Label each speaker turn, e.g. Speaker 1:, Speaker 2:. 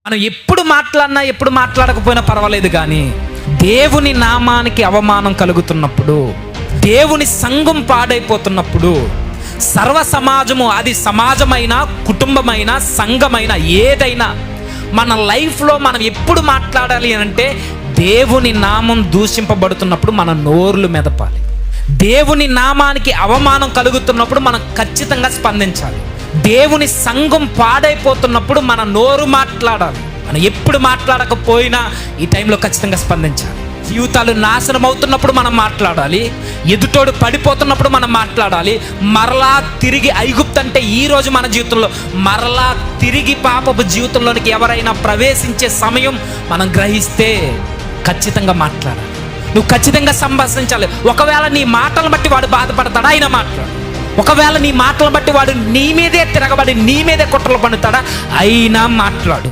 Speaker 1: మనం ఎప్పుడు మాట్లాడినా ఎప్పుడు మాట్లాడకపోయినా పర్వాలేదు, కానీ దేవుని నామానికి అవమానం కలుగుతున్నప్పుడు, దేవుని సంఘం పాడైపోతున్నప్పుడు, సర్వ సమాజము, అది సమాజమైనా కుటుంబమైనా సంఘమైనా ఏదైనా, మన లైఫ్లో మనం ఎప్పుడు మాట్లాడాలి అంటే దేవుని నామం దూషింపబడుతున్నప్పుడు మన నోర్లు మెదపాలి. దేవుని నామానికి అవమానం కలుగుతున్నప్పుడు మనం ఖచ్చితంగా స్పందించాలి. దేవుని సంఘం పాడైపోతున్నప్పుడు మన నోరు మాట్లాడాలి. మనం ఎప్పుడు మాట్లాడకపోయినా ఈ టైంలో ఖచ్చితంగా స్పందించాలి. జీవితాలు నాశనం అవుతున్నప్పుడు మనం మాట్లాడాలి. ఎదుటోడు పడిపోతున్నప్పుడు మనం మాట్లాడాలి. మరలా తిరిగి ఐగుప్తు అంటే ఈరోజు మన జీవితంలో మరలా తిరిగి పాపపు జీవితంలోనికి ఎవరైనా ప్రవేశించే సమయం మనం గ్రహిస్తే ఖచ్చితంగా మాట్లాడాలి. నువ్వు ఖచ్చితంగా సంభాషించాలి. ఒకవేళ నీ మాటలు బట్టి వాడు బాధపడతాడా, ఆయన మాట్లాడు. ఒకవేళ నీ మాటలు బట్టి వాడు నీ మీదే తిరగబడి నీ మీదే కుట్రలు పన్నుతాడా, అయినా మాట్లాడు.